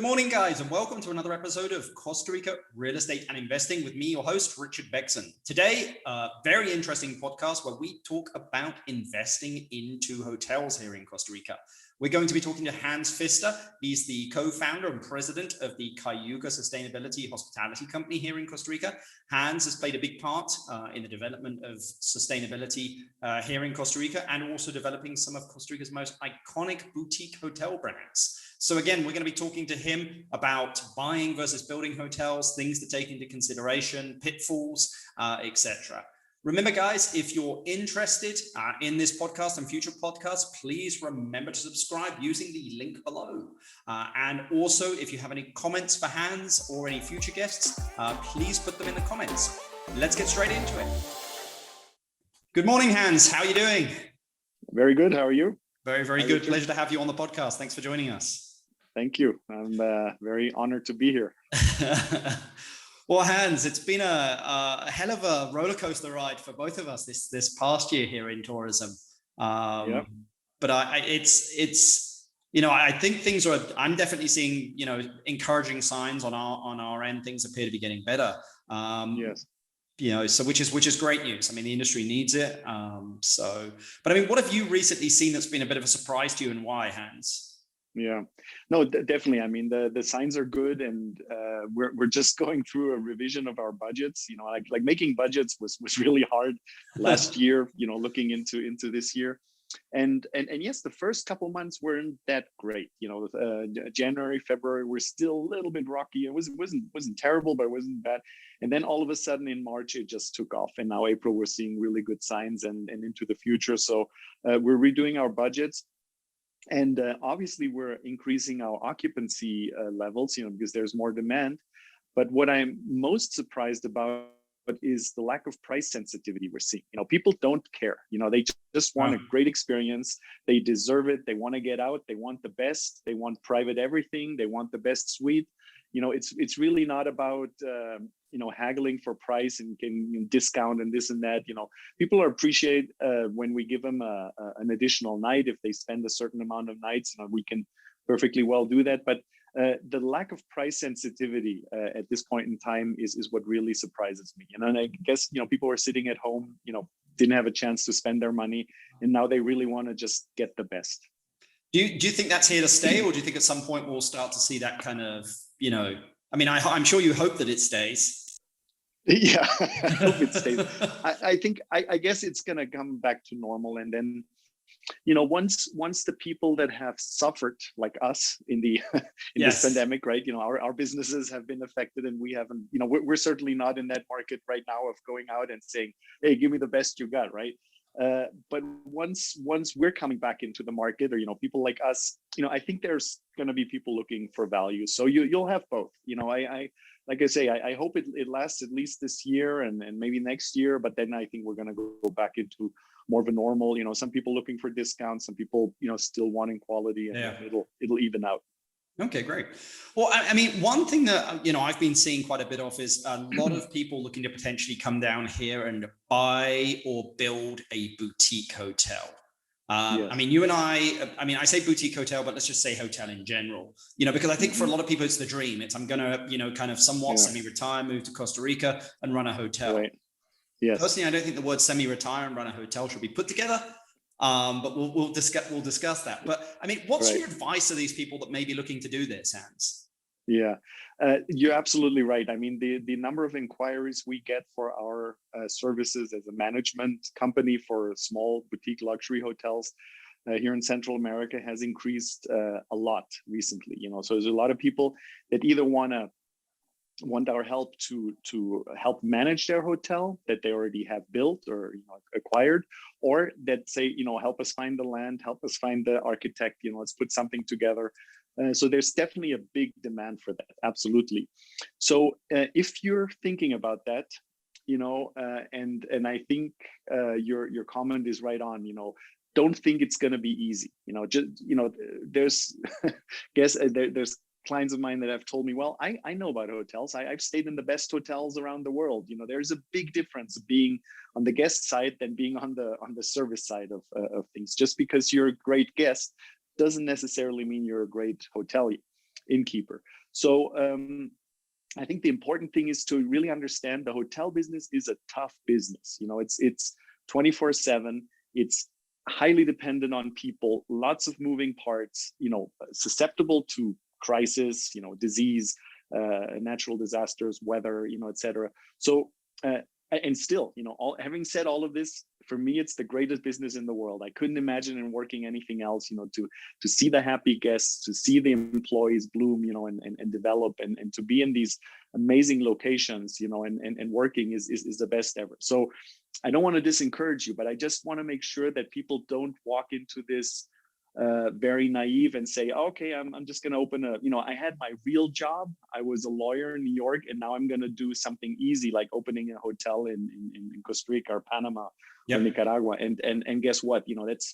Good morning, guys, and welcome to another episode of Costa Rica Real Estate and Investing with me, your host, Richard Bexon. Today, a very interesting podcast where we talk about investing into hotels here in Costa Rica. We're going to be talking to Hans Pfister. He's the co-founder and president of the Cayuga Sustainability Hospitality Company here in Costa Rica. Hans has played a big part in the development of sustainability here in Costa Rica and also developing some of Costa Rica's most iconic boutique hotel brands. So again, we're going to be talking to him about buying versus building hotels, things to take into consideration, pitfalls, etc. Remember, guys, if you're interested in this podcast and future podcasts, please remember to subscribe using the link below. And also, if you have any comments for Hans or any future guests, please put them in the comments. Let's get straight into it. Good morning, Hans. How are you doing? Very good. How are you? Very, very good. Pleasure to have you on the podcast. Thanks for joining us. Thank you. I'm very honored to be here. Well, Hans, it's been a hell of a roller coaster ride for both of us this past year here in tourism. But it's I think things are. I'm definitely seeing encouraging signs on our end. Things appear to be getting better. Yes. So which is great news. I mean, the industry needs it. But I mean, what have you recently seen that's been a bit of a surprise to you, and why, Hans? Yeah, no, definitely. I mean, the signs are good, and we're just going through a revision of our budgets. Like making budgets was really hard last year. Looking into this year, and yes, the first couple months weren't that great. January, February were still a little bit rocky. It wasn't terrible, but it wasn't bad. And then all of a sudden in March it just took off, and now April we're seeing really good signs and into the future. So we're redoing our budgets. And obviously, we're increasing our occupancy levels, because there's more demand. But what I'm most surprised about is the lack of price sensitivity we're seeing. People don't care. They just want a great experience. They deserve it. They want to get out. They want the best. They want private everything. They want the best suite. It's really not about haggling for price and discount and this and that. People appreciate when we give them an additional night if they spend a certain amount of nights. We can perfectly well do that. But the lack of price sensitivity at this point in time is what really surprises me. And I guess people are sitting at home, didn't have a chance to spend their money, and now they really want to just get the best. Do you think that's here to stay, or do you think at some point we'll start to see that kind of, I mean, I'm sure you hope that it stays. Yeah, I hope it stays. I guess it's going to come back to normal. And then, once the people that have suffered, like us in this pandemic, right? Our businesses have been affected, and we haven't, we're certainly not in that market right now of going out and saying, hey, give me the best you got, right? But once we're coming back into the market, or people like us, I think there's going to be people looking for value. So you'll have both. Like I say, I hope it lasts at least this year and maybe next year. But then I think we're going to go back into more of a normal. Some people looking for discounts, some people still wanting quality, and it'll even out. Okay, great. Well, I mean, one thing that, I've been seeing quite a bit of is a lot of people looking to potentially come down here and buy or build a boutique hotel. Yes. I mean, you and I say boutique hotel, but let's just say hotel in general, because I think for a lot of people, it's the dream. I'm going to, kind of somewhat semi-retire, move to Costa Rica and run a hotel. Right. Yes. Personally, I don't think the word semi-retire and run a hotel should be put together. But we'll discuss that. But I mean, what's your advice to these people that may be looking to do this, Hans? Yeah, you're absolutely right. I mean, the number of inquiries we get for our services as a management company for small boutique luxury hotels here in Central America has increased a lot recently. So there's a lot of people that either want our help to help manage their hotel that they already have built or acquired, or that say, help us find the land, help us find the architect, let's put something together. So there's definitely a big demand for that. Absolutely. So if you're thinking about that, and I think your comment is right on. Don't think it's going to be easy. There's there's clients of mine that have told me, well, I know about hotels. I've stayed in the best hotels around the world. There's a big difference being on the guest side than being on the service side of things. Just because you're a great guest doesn't necessarily mean you're a great hotelier. innkeeper. So I think the important thing is to really understand the hotel business is a tough business. It's 24/7. It's highly dependent on people, lots of moving parts, susceptible to crisis, disease, natural disasters, weather, etc. So, and still, having said all of this, for me, it's the greatest business in the world. I couldn't imagine in working anything else, to see the happy guests, to see the employees bloom, and develop, and to be in these amazing locations, and working is the best ever. So I don't want to discourage you, but I just want to make sure that people don't walk into this very naive and say, okay, I'm just going to open I had my real job. I was a lawyer in New York, and now I'm going to do something easy like opening a hotel in Costa Rica or Panama or Nicaragua. And guess what? That's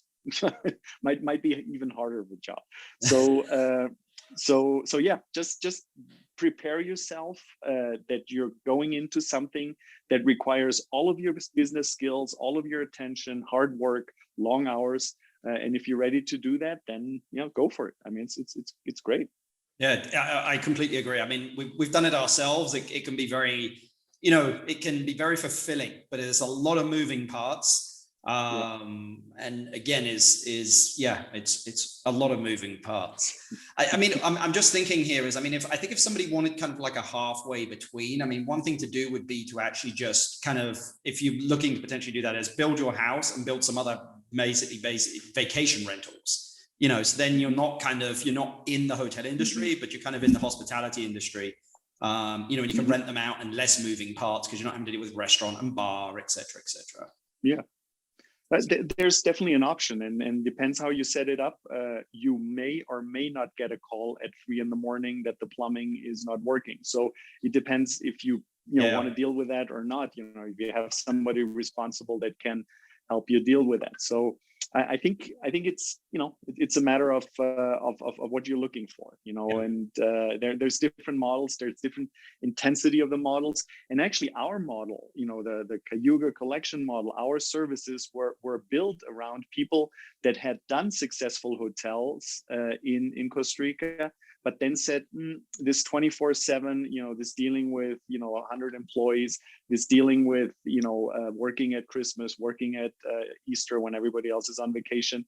might be even harder of a job. So yeah, just prepare yourself that you're going into something that requires all of your business skills, all of your attention, hard work, long hours. And if you're ready to do that, then go for it. I mean, it's great. Yeah, I completely agree. I mean, we've done it ourselves. It can be very, it can be very fulfilling, but there's a lot of moving parts. And again, it's a lot of moving parts. I mean, I'm just thinking here is, I mean, if somebody wanted kind of like a halfway between, I mean, one thing to do would be to actually just kind of, if you're looking to potentially do that, is build your house and build some other basic vacation rentals. So then you're not in the hotel industry, but you're kind of in the hospitality industry. And you can rent them out and less moving parts because you're not having to deal with restaurant and bar, et cetera, et cetera. Yeah. There's definitely an option, and depends how you set it up. You may or may not get a call at 3 a.m. that the plumbing is not working. So it depends if you want to deal with that or not. If you have somebody responsible that can help you deal with that. So I think it's it's a matter of what you're looking for, and there's different models, there's different intensity of the models, and actually our model, the Cayuga Collection model, our services were built around people that had done successful hotels in Costa Rica, but then said this 24/7, this dealing with 100 employees, this dealing with working at Christmas, working at Easter when everybody else is on vacation.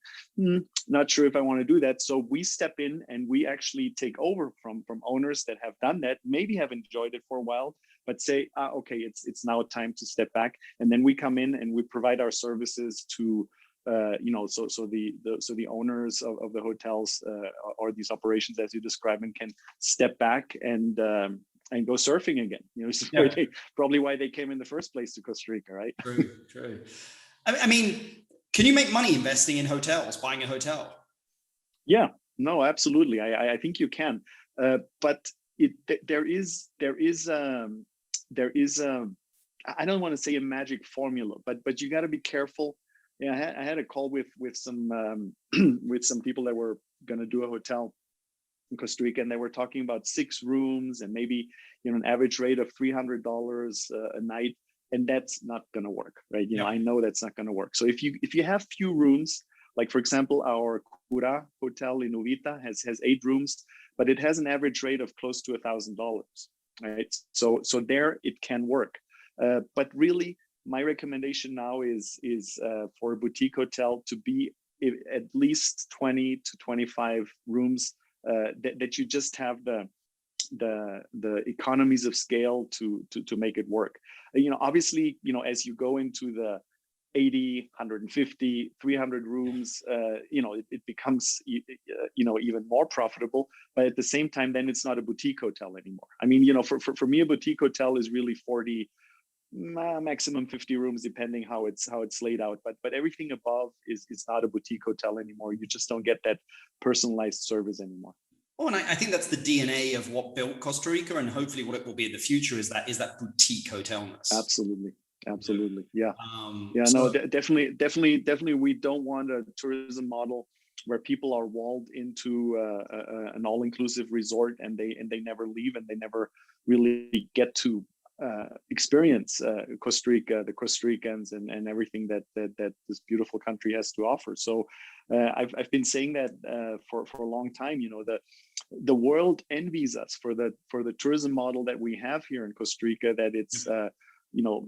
Not sure if I want to do that. So we step in and we actually take over from owners that have done that, maybe have enjoyed it for a while, but say, okay, it's now time to step back. And then we come in and we provide our services to so the owners of the hotels or these operations, as you describe, and can step back and go surfing again. Probably why they came in the first place to Costa Rica, right? True. I mean, can you make money investing in hotels, buying a hotel? Yeah, no, absolutely. I think you can, but there is I don't want to say a magic formula, but you got to be careful. Yeah, I had a call with some with some people that were going to do a hotel in Costa Rica, and they were talking about 6 rooms and maybe an average rate of $300 a night, and that's not going to work, right? I know that's not going to work. So if you have few rooms, like for example, our Cura hotel in Uvita has 8 rooms, but it has an average rate of close to $1,000, right? So there it can work, but really, my recommendation now is for a boutique hotel to be at least 20 to 25 rooms, that you just have the economies of scale to make it work. Obviously, as you go into the 80, 150, 300 rooms, it becomes even more profitable. But at the same time, then it's not a boutique hotel anymore. I mean, for me, a boutique hotel is really 40. Maximum 50 rooms, depending how it's laid out, but everything above is not a boutique hotel anymore. You just don't get that personalized service anymore. Oh, and I think that's the DNA of what built Costa Rica, and hopefully what it will be in the future is that boutique hotelness. Absolutely, yeah. No, definitely. We don't want a tourism model where people are walled into an all-inclusive resort and they never leave and they never really get to experience Costa Rica, the Costa Ricans, and everything that this beautiful country has to offer. So I've been saying that for a long time. You know, the world envies us for the tourism model that we have here in Costa Rica. That it's you know,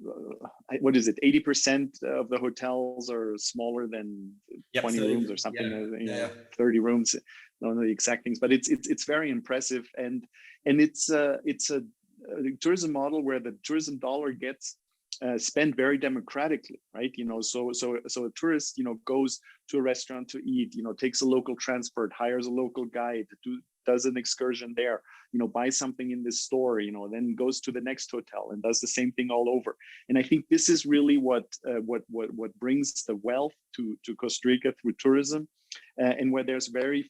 what is it? 80% of the hotels are smaller than 20 rooms or something. You know, 30 rooms. I don't know the exact things, but it's very impressive, and it's a tourism model where the tourism dollar gets spent very democratically, right? You know, so a tourist, you know, goes to a restaurant to eat, you know, takes a local transport, hires a local guide, does an excursion there, you know, buys something in this store, you know, then goes to the next hotel and does the same thing all over. And I think this is really what brings the wealth to Costa Rica through tourism, and where there's very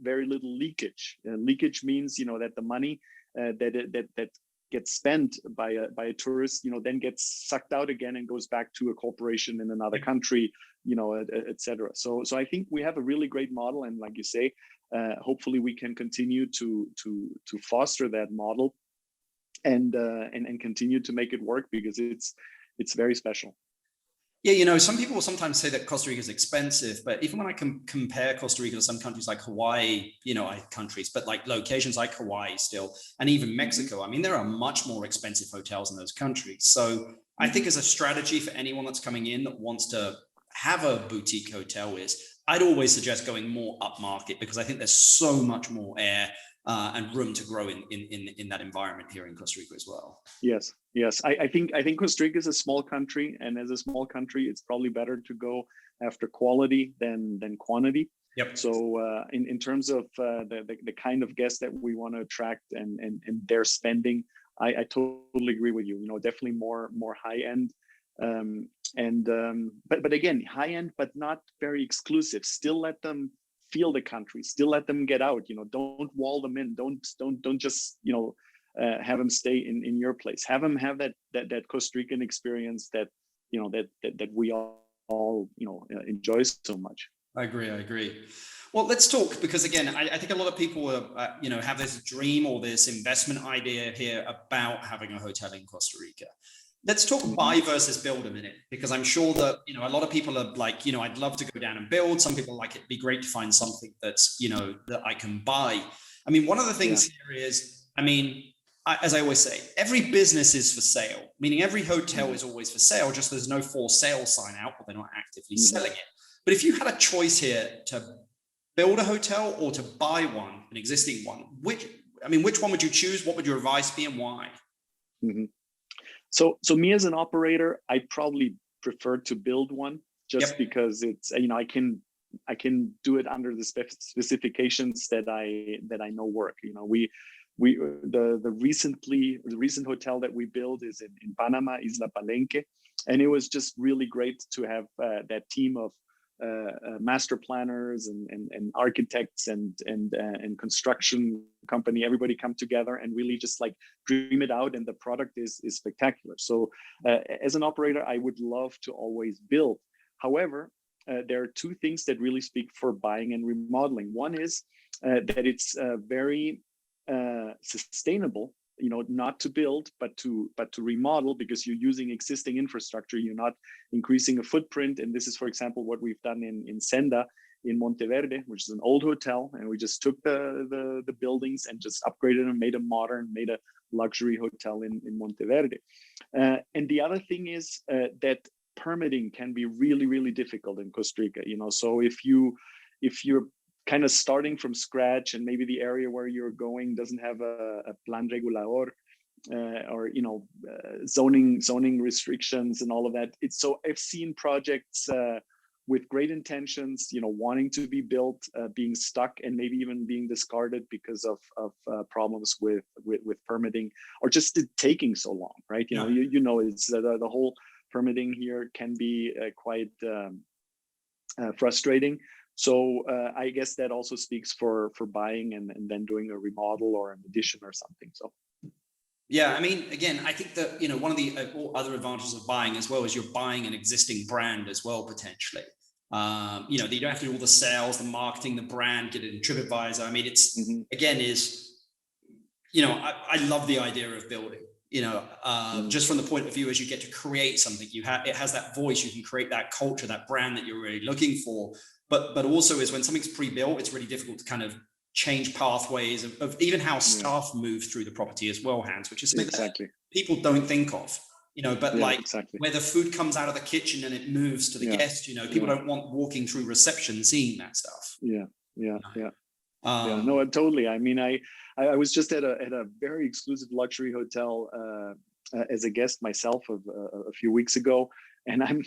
little leakage. Leakage means, you know, that the money that gets spent by a tourist, you know, then gets sucked out again and goes back to a corporation in another country, you know, etc. So I think we have a really great model, and like you say, hopefully we can continue to foster that model and continue to make it work, because it's very special. Yeah, you know, some people will sometimes say that Costa Rica is expensive, but even when I can compare Costa Rica to some countries like Hawaii, you know, countries, but like locations like Hawaii still, and even Mexico, I mean, there are much more expensive hotels in those countries. So I think as a strategy for anyone that's coming in that wants to have a boutique hotel I'd always suggest going more upmarket, because I think there's so much more air and room to grow in that environment here in Costa Rica as well. Yes. I think Costa Rica is a small country, and as a small country, it's probably better to go after quality than quantity. Yep. So in terms of the kind of guests that we want to attract and their spending, I totally agree with you. You know, definitely more high end. But again, high end, but not very exclusive. Still let them feel the country. Still let them get out. You know, don't wall them in. Don't just, you know, have them stay in your place. Have them have that Costa Rican experience that, you know, that we all you know, enjoy so much. I agree. Well, let's talk, because again, I think a lot of people you know, have this dream or this investment idea here about having a hotel in Costa Rica. Let's talk buy versus build a minute, because I'm sure that, you know, a lot of people are like, you know, I'd love to go down and build. Some people like it'd be great to find something that's, you know, that I can buy. I mean, one of the things here is, I mean, as I always say, every business is for sale, meaning every hotel is always for sale, just there's no for sale sign out, or they're not actively selling it. But if you had a choice here to build a hotel or to buy one, an existing one, which one would you choose? What would your advice be, and why? So me as an operator, I probably prefer to build one, just because it's, you know, I can do it under the specifications that I know work. You know, the recent hotel that we built is in Panama, Isla Palenque, and it was just really great to have that team of master planners and architects and construction company, everybody come together and really just like dream it out, and the product is spectacular. So as an operator, I would love to always build. However, there are two things that really speak for buying and remodeling. One is that it's very sustainable, you know, not to build, but to remodel, because you're using existing infrastructure. You're not increasing a footprint. And this is, for example, what we've done in Senda in Monteverde, which is an old hotel, and we just took the buildings and just upgraded them, made them modern, made a luxury hotel in Monteverde. And the other thing is that permitting can be really, really difficult in Costa Rica. You know, so if you're kind of starting from scratch, and maybe the area where you're going doesn't have a plan regulador, or, you know, zoning restrictions and all of that. So I've seen projects with great intentions, you know, wanting to be built, being stuck, and maybe even being discarded because of problems with permitting, or just it taking so long, right? You know, you know, it's the whole permitting here can be quite frustrating. So I guess that also speaks for buying and then doing a remodel or an addition or something. So. Yeah, I mean, again, I think that, you know, one of the other advantages of buying as well is you're buying an existing brand as well, potentially. You know, you don't have to do all the sales, the marketing, the brand, get it in TripAdvisor. I mean, it's again, is, you know, I love the idea of building. just from the point of view as you get to create something, it has that voice, you can create that culture, that brand that you're really looking for. But also is when something's pre-built, it's really difficult to kind of change pathways of even how staff move through the property as well, Hans, which is something that people don't think of, but where the food comes out of the kitchen and it moves to the guest, people don't want walking through reception seeing that stuff. No, totally. I mean, I was just at a very exclusive luxury hotel as a guest myself a few weeks ago, and I'm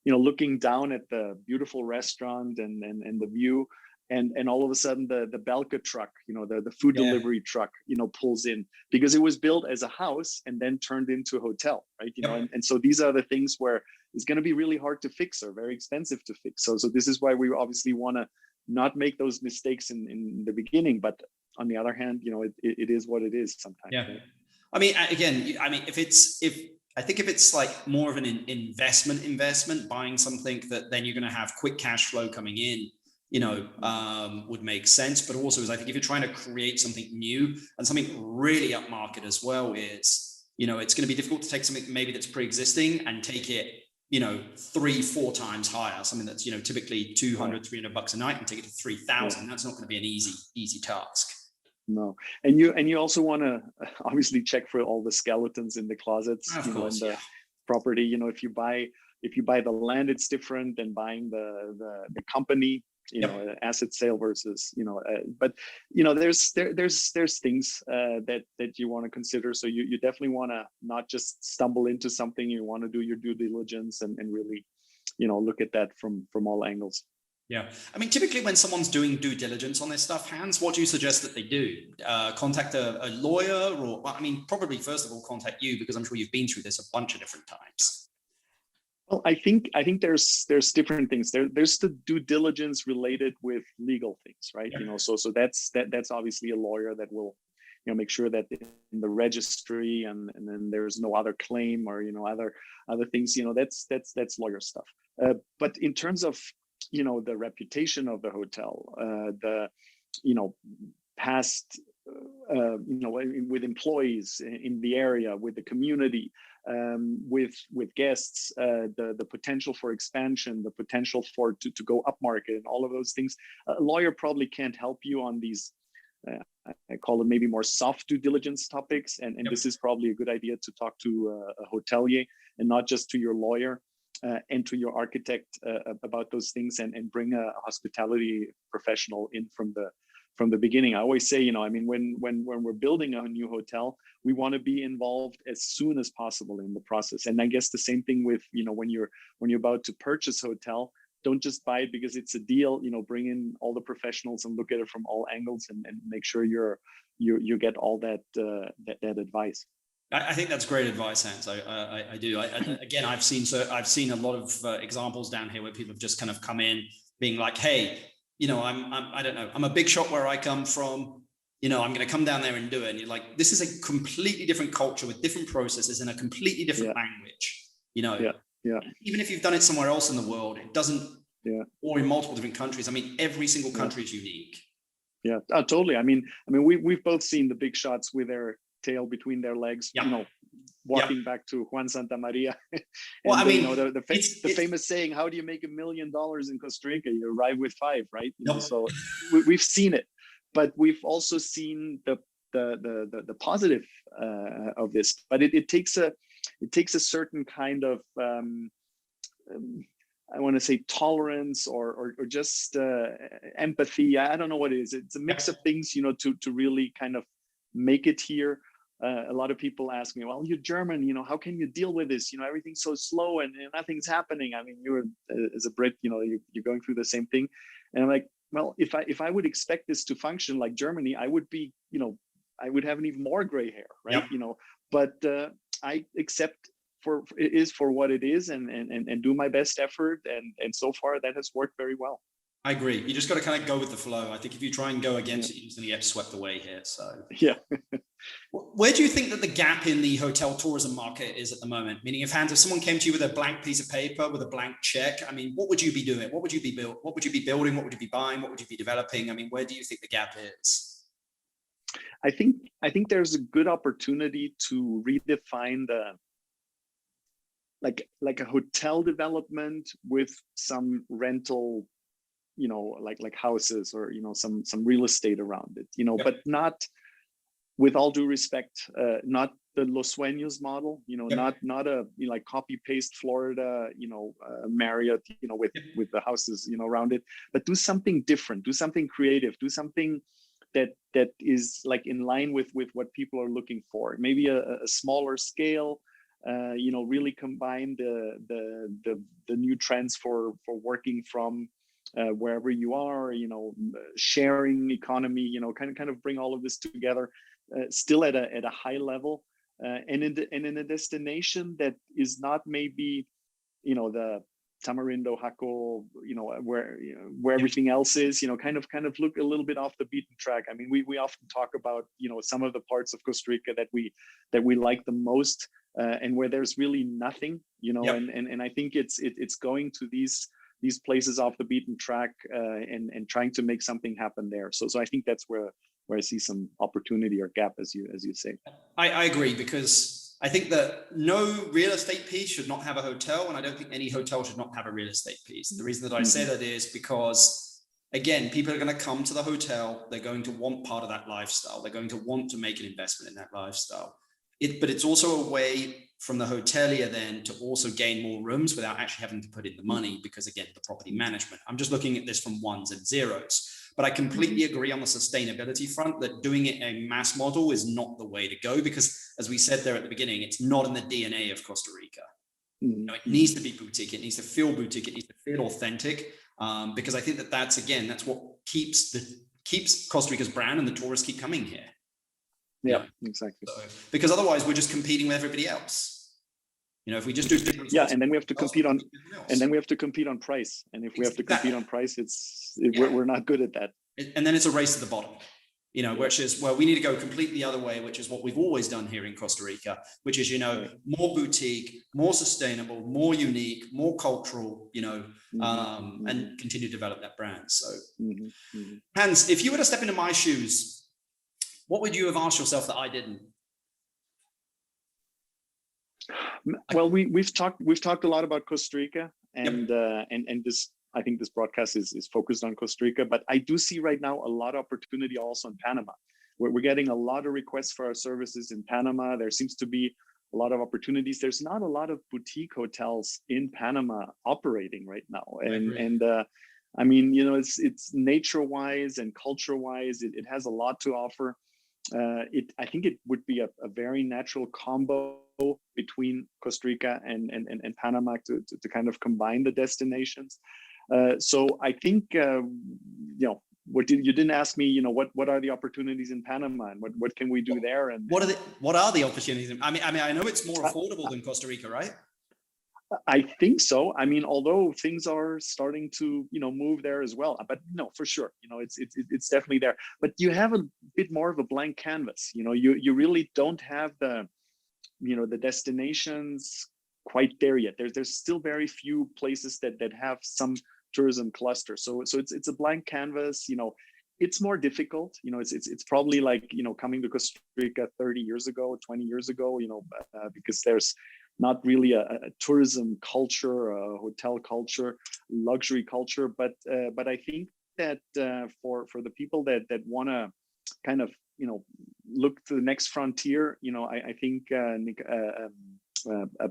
looking down at the beautiful restaurant and the view, and all of a sudden the Belka truck, the food delivery truck, pulls in, because it was built as a house and then turned into a hotel, right? And so these are the things where it's going to be really hard to fix or very expensive to fix. So this is why we obviously want to not make those mistakes in the beginning, but on the other hand, it is what it is sometimes. Right? I mean, again, if it's like more of an investment, buying something that then you're going to have quick cash flow coming in, would make sense. But also, I think if you're trying to create something new and something really upmarket as well, it's going to be difficult to take something maybe that's pre-existing and take it 3-4 times higher, something that's typically $200-$300 a night, and take it to 3,000. That's not going to be an easy task. No, and you also want to obviously check for all the skeletons in the closets, in the property. If you buy the land, it's different than buying the company. Asset sale versus but there's things that you want to consider. So you definitely want to not just stumble into something. You want to do your due diligence and really look at that from all angles. Yeah, I mean, typically when someone's doing due diligence on this stuff, Hans, what do you suggest that they do? Contact a lawyer, or probably first of all contact you, because I'm sure you've been through this a bunch of different times. Well, I think there's different things. There's the due diligence related with legal things, right? So that's obviously a lawyer that will make sure that in the registry and then there's no other claim or other things. That's lawyer stuff. But in terms of the reputation of the hotel, the past with employees in the area, with the community, with guests, the potential for expansion, the potential to go up market, and all of those things. A lawyer probably can't help you on these, I call it maybe more soft due diligence topics. And this is probably a good idea to talk to a hotelier and not just to your lawyer. And to your architect about those things, and bring a hospitality professional in from the beginning. I always say, when we're building a new hotel, we want to be involved as soon as possible in the process. And I guess the same thing with when you're about to purchase a hotel, don't just buy it because it's a deal. Bring in all the professionals and look at it from all angles, and make sure you get all that advice. I think that's great advice, Hans. I do. Again, I've seen a lot of examples down here where people have just kind of come in being like, hey, I don't know, I'm a big shot where I come from, I'm going to come down there and do it. And you're like, this is a completely different culture with different processes and a completely different language, Even if you've done it somewhere else in the world, it doesn't, or in multiple different countries. Every single country is unique. Yeah, totally. We've both seen the big shots with their tail between their legs, walking back to Juan Santa Maria. Well, the famous saying, how do you make $1 million in Costa Rica? You arrive with 5, right? So we've seen it, but we've also seen the positive of this. But it takes a certain kind of I want to say tolerance or just empathy. I don't know what it is. It's a mix of things, to really kind of make it here. A lot of people ask me, well, you're German, how can you deal with this? Everything's so slow and nothing's happening. You're as a Brit, you're going through the same thing. And I'm like, well, if I would expect this to function like Germany, I would be, I would have an even more gray hair, right? But I accept it is for what it is, and do my best effort. And so far that has worked very well. I agree. You just got to kind of go with the flow. I think if you try and go against it, you're just going to get swept away here. So where do you think that the gap in the hotel tourism market is at the moment? Meaning, if someone came to you with a blank piece of paper, with a blank check, what would you be doing? What would you be building? What would you be buying? What would you be developing? Where do you think the gap is? I think there's a good opportunity to redefine the like a hotel development with some rental, like houses or some real estate around it, Yep. but not, with all due respect, not the Los Sueños model, Yep. not a like copy paste Florida, Marriott, with the houses, around it, but do something different, do something creative, do something that is like in line with what people are looking for. Maybe a smaller scale, really combine the new trends for working from wherever you are, sharing economy, kind of bring all of this together, still at a high level, and in a destination that is not maybe, the Tamarindo, Jaco, where everything else is, kind of look a little bit off the beaten track. I mean, we often talk about, some of the parts of Costa Rica that we like the most, and where there's really nothing, Yep. and I think it's going to these places off the beaten track, and trying to make something happen there. So I think that's where I see some opportunity or gap, as you say. I agree, because I think that no real estate piece should not have a hotel, and I don't think any hotel should not have a real estate piece. The reason that I say that is because, again, people are going to come to the hotel, they're going to want part of that lifestyle, they're going to want to make an investment in that lifestyle. But it's also a way from the hotelier then to also gain more rooms without actually having to put in the money, because again, the property management. I'm just looking at this from ones and zeros. But I completely agree on the sustainability front that doing it a mass model is not the way to go, because as we said there at the beginning, it's not in the DNA of Costa Rica. It needs to be boutique, it needs to feel boutique, it needs to feel authentic, because I think that's what keeps Costa Rica's brand, and the tourists keep coming here. Yeah, exactly. So, because otherwise we're just competing with everybody else. If we just do different, and then we have to compete on, price. And if we have to compete on price, we're not good at that. And then it's a race to the bottom, which is where we need to go completely the other way, which is what we've always done here in Costa Rica, which is, more boutique, more sustainable, more unique, more cultural, and continue to develop that brand. So Hans, if you were to step into my shoes, what would you have asked yourself that I didn't? Well, we've talked a lot about Costa Rica, and this, I think this broadcast is focused on Costa Rica, but I do see right now a lot of opportunity also in Panama. We're getting a lot of requests for our services in Panama. There seems to be a lot of opportunities. There's not a lot of boutique hotels in Panama operating right now, and I mean, it's nature-wise and culture-wise, it has a lot to offer. I think it would be a very natural combo between Costa Rica and Panama to kind of combine the destinations. So I think, you didn't ask me, what are the opportunities in Panama, and what can we do there? And what are the opportunities? I mean, I know it's more affordable than Costa Rica, right? I think so. I mean, although things are starting to, move there as well, but no, for sure, it's definitely there. But you have a bit more of a blank canvas. You really don't have the destinations quite there yet. There's still very few places that have some tourism cluster. So it's a blank canvas. It's more difficult. It's probably like, coming to Costa Rica 30 years ago, 20 years ago, because there's not really a tourism culture, a hotel culture, luxury culture. But I think that for the people that want to kind of, look to the next frontier, I think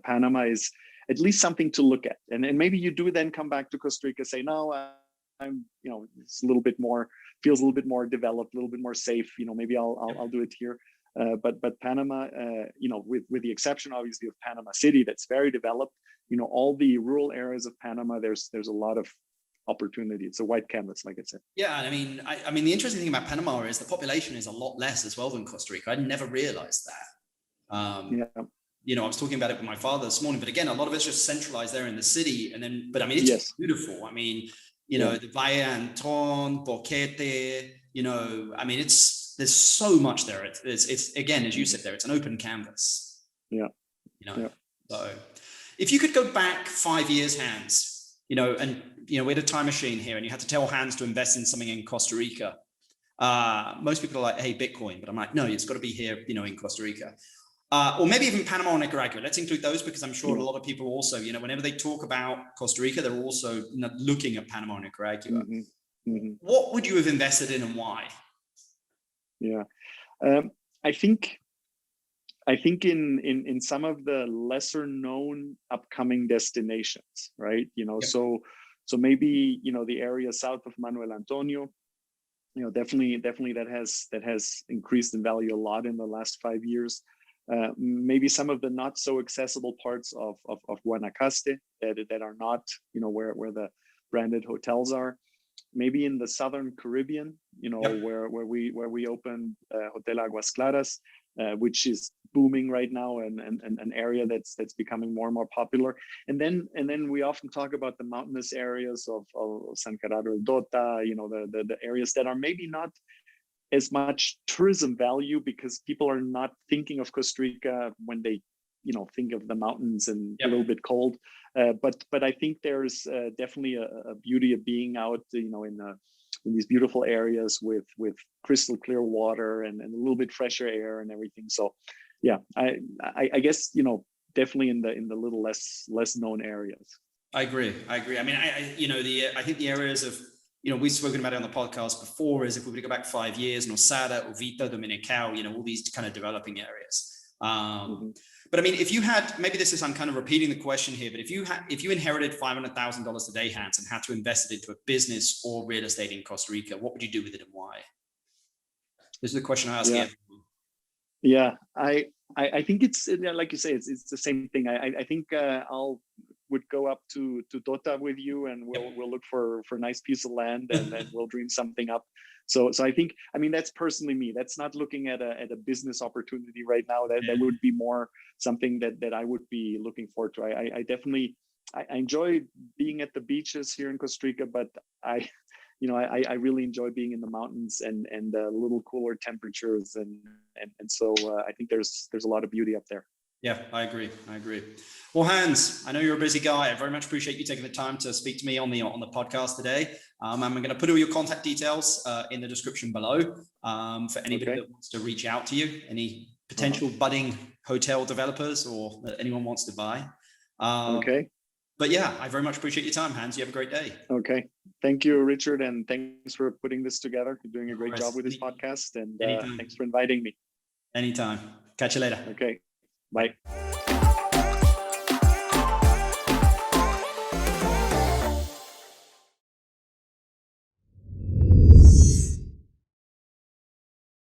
Panama is at least something to look at. And maybe you do then come back to Costa Rica, say, no, I'm, it's a little bit more, feels a little bit more developed, a little bit more safe, maybe I'll do it here. But Panama, with the exception obviously of Panama City, that's very developed, all the rural areas of Panama, there's a lot of opportunity. It's a white canvas, like I said. Yeah, and I mean, the interesting thing about Panama is the population is a lot less as well than Costa Rica. I never realized that. I was talking about it with my father this morning, but again, a lot of it's just centralized there in the city. And then, but I mean, it's beautiful. I mean, the Valle Antón, Boquete, I mean, there's so much there. It's again, as you said there, it's an open canvas. So if you could go back 5 years, Hans, and we had a time machine here, and you had to tell Hans to invest in something in Costa Rica, Most people are like, hey, Bitcoin, but I'm like, no, it's got to be here, in Costa Rica. Or maybe even Panama or Nicaragua. Let's include those, because I'm sure a lot of people also, whenever they talk about Costa Rica, they're also looking at Panama or Nicaragua. What would you have invested in and why? Yeah, I think in some of the lesser known upcoming destinations, right? So maybe the area south of Manuel Antonio, definitely that has increased in value a lot in the last 5 years. Maybe some of the not so accessible parts of Guanacaste that are not where the branded hotels are. Maybe in the southern Caribbean, where we opened Hotel Aguas Claras, which is booming right now, and an area that's becoming more and more popular. And then we often talk about the mountainous areas of San Gerardo del Dota, the areas that are maybe not as much tourism value, because people are not thinking of Costa Rica when they think of the mountains and a little bit cold. But I think there's definitely a beauty of being out, in these beautiful areas with crystal clear water and a little bit fresher air and everything. So, yeah, I guess definitely in the little less known areas. I agree. I mean, I think the areas of we've spoken about it on the podcast before, is if we were to go back 5 years, Nosara, Ovita, Dominical, all these kind of developing areas. But I mean, if you had, maybe I'm kind of repeating the question here, but if you inherited $500,000 today, Hans, and had to invest it into a business or real estate in Costa Rica, what would you do with it and why? This is the question I ask everyone. Yeah, I think it's like you say, it's the same thing. I think would go up to Dota with you, and we'll look for a nice piece of land, and then we'll dream something up. So I think, that's personally me. That's not looking at a business opportunity right now. That would be more something that I would be looking forward to. I definitely enjoy being at the beaches here in Costa Rica, but I really enjoy being in the mountains and a little cooler temperatures, and so I think there's a lot of beauty up there. Yeah, I agree. Well, Hans, I know you're a busy guy. I very much appreciate you taking the time to speak to me on the podcast today. I'm going to put all your contact details in the description below for anybody that wants to reach out to you, any potential budding hotel developers, or anyone wants to buy. But yeah, I very much appreciate your time, Hans. You have a great day. Okay. Thank you, Richard. And thanks for putting this together. You're doing a great job with this podcast. And thanks for inviting me. Anytime. Catch you later. Okay. Bye.